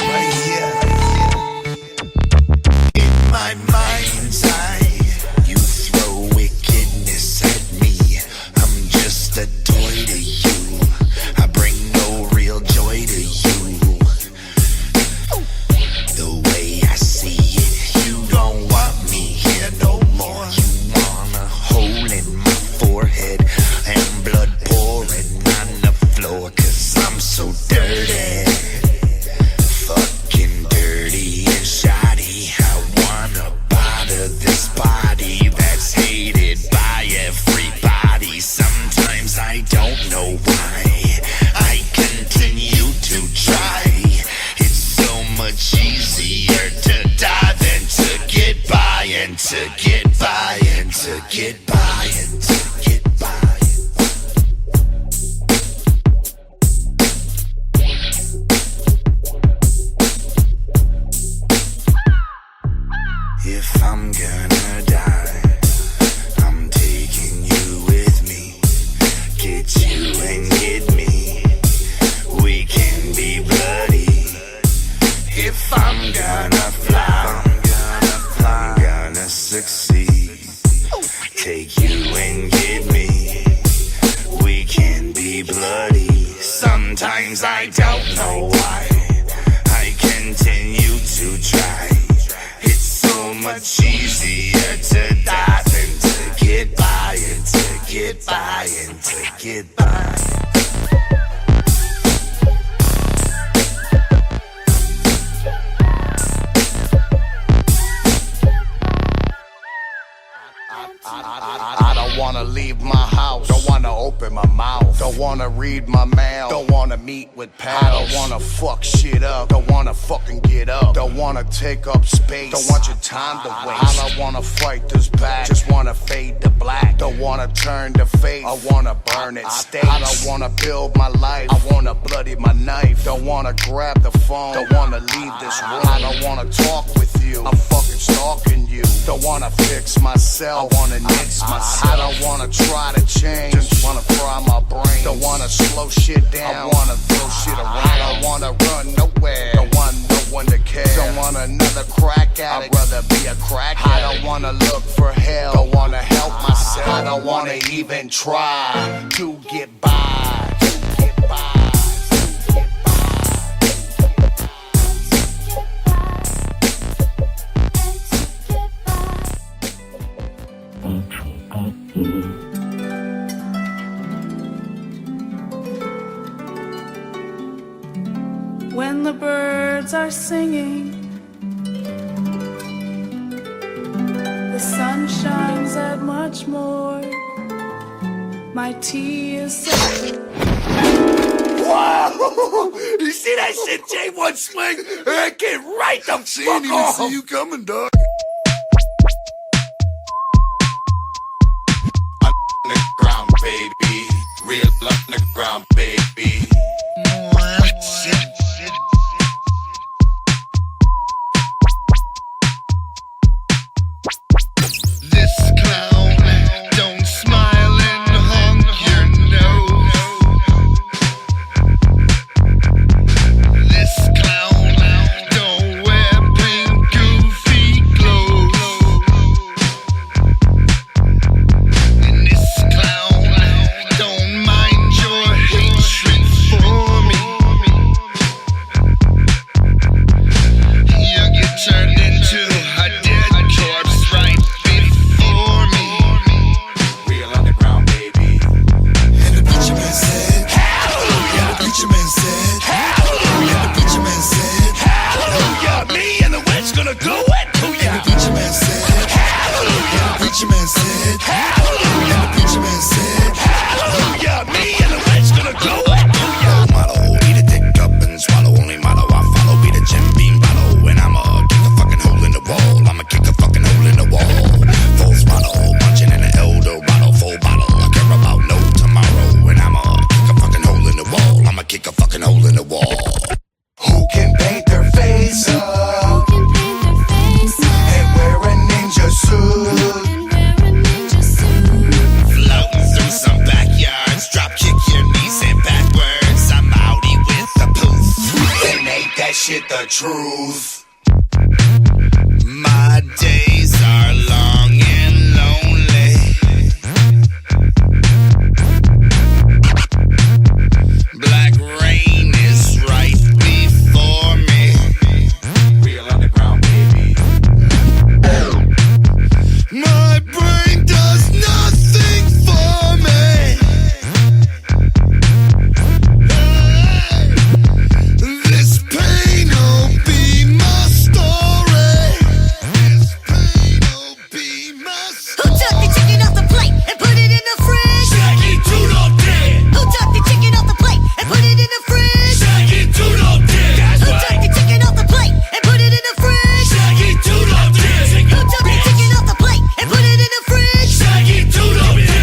Right here. In my mind's eye, you throw wickedness at me. I'm just a toy to you. I bring no real joy to you. The way I see it, you don't want me here no more. You want a hole in my forehead and blood pouring on the floor, 'cause I'm so dirty. Fucking dirty and shoddy. I wanna bother this body that's hated by everybody. Sometimes I don't know why I continue to try. It's so much easier to die than to get by, and to get by, and to get by, and to get by. If I'm gonna die, I'm taking you with me. Get you and get me. We can be bloody. If I'm gonna fly, I'm gonna succeed. Take you and get me. We can be bloody. Sometimes I don't know why I continue to try. It's so much easier to die than to get by, and to get by, and to get by. read my mail, don't wanna meet with pals. I don't wanna fuck shit up, don't wanna fucking get up, don't wanna take up space, don't want your time to waste. I don't wanna fight this back, just wanna fade to black. Don't wanna turn to face, I wanna burn it stage. I don't wanna build my life, I wanna bloody my knife. Don't wanna grab the phone, don't wanna leave this room. I don't wanna talk with you, I'm fucking stalking you. Don't wanna fix myself, I wanna nix myself. I don't wanna try to change, just wanna fry my brain. Don't wanna slow shit down, I wanna throw shit around. I don't wanna run nowhere, don't want no one to care. Don't want another crack at it, I'd rather be a crackhead. I don't wanna look for help, don't wanna help myself. I don't wanna even try to get by, to get by. When the birds are singing, the sun shines that much more. My tea is set. Wow! You see that shit, Jay? One swing, and get right the fuck off! See you coming, dog. Underground, baby. Real underground, baby. This clown don't smile and hunk your nose. This clown don't wear pink goofy clothes. And this clown don't mind your hatred for me. You get turned into a dead corpse right before me. Real underground, baby. And the preacher man said, hallelujah. And the preacher man said, hallelujah. And the preacher man said, hallelujah. Me and the witch gonna do it to ya. And the preacher man said, hallelujah. And the preacher man said, hallelujah. And the preacher man said, hallelujah. Me and the witch gonna do it to ya. Motto, eat a dick up and swallow. Only motto I follow be the Jim Beam bottle. And I'ma kick a fucking hole in the wall. I'ma kick a fucking hole in the wall. Full throttle, punching in the Eldorado, full bottle. I care about no tomorrow. And I'ma kick a fucking hole in the wall. I'ma kick a fucking hole in the wall. Who can paint their face up and wear a ninja suit? Floating through some backyards, drop kick your knees and backwards. I'm outie with the poof. And ain't that shit the truth? My days are long and lonely. Black rain is right before me. Real underground, baby. My brain does nothing for me. This pain'll be my story. This pain'll be my story. Who took the chicken off the plate and put it in the fridge? Shaggy Doodle did. Who took the chicken off the plate and put it in the fridge? Shaggy Doodle did. Who took the chicken off the plate and put it in the fridge? Shaggy Doodle did. Who took the chicken off the plate and put it in the fridge? Shaggy Doodle did.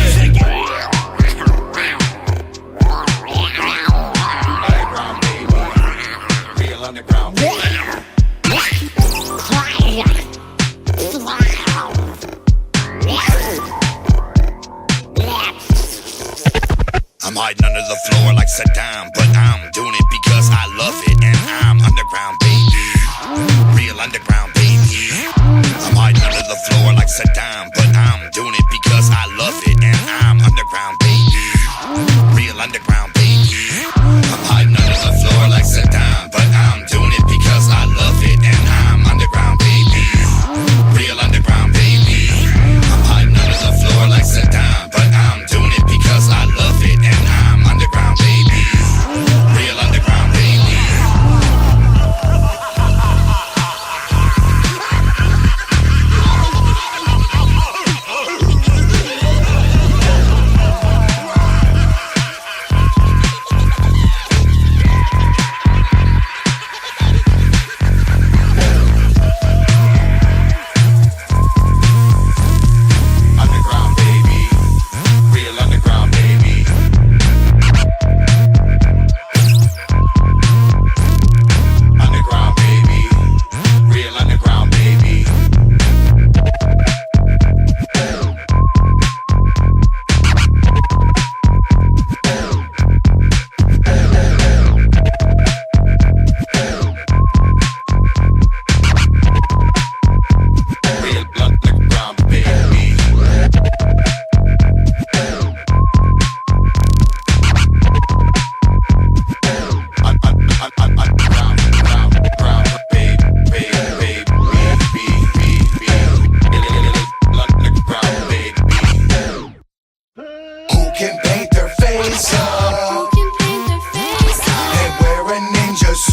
Underground, baby. Real underground, baby. I'm hiding under the floor like Saddam, but I'm doing it because I love it, and I'm underground, baby. Real underground, baby. I'm hiding under the floor like Saddam, but I'm doing it because I love it, and I'm underground, baby. Real underground, baby. I'm hiding under the floor like Saddam, but I'm doing it because I love it, and I'm underground, baby. Real underground, baby. I'm hiding under the floor like Saddam, but I'm doing it because I love it, and I'm underground, baby. Real underground, baby.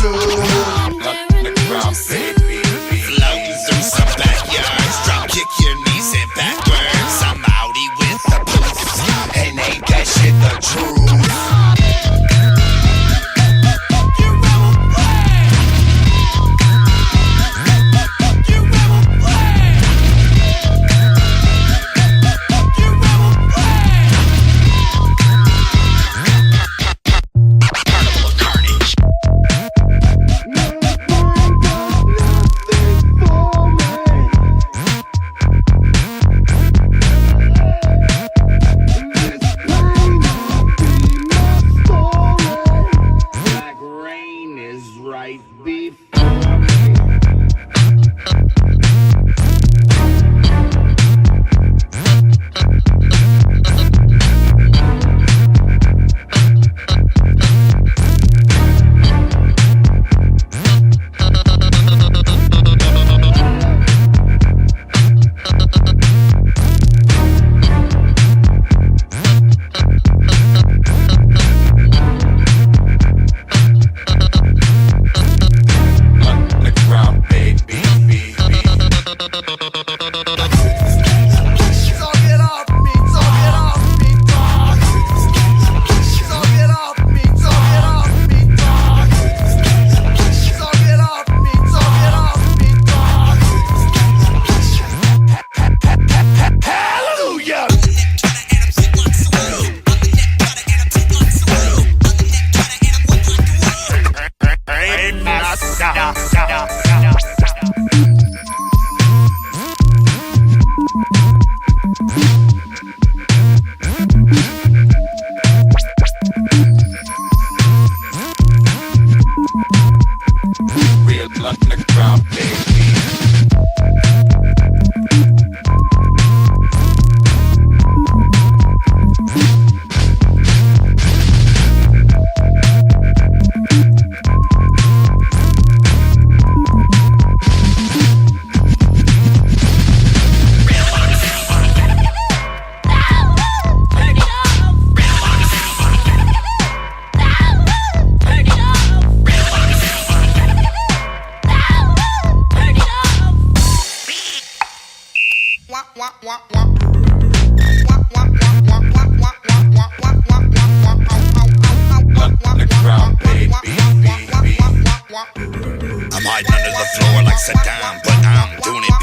Underground, baby. Floating through some backyards. Drop kick your knees and backwards. I'm outie with the boots. And ain't that shit the truth? I'm hiding under the floor like Saddam, but I'm doing it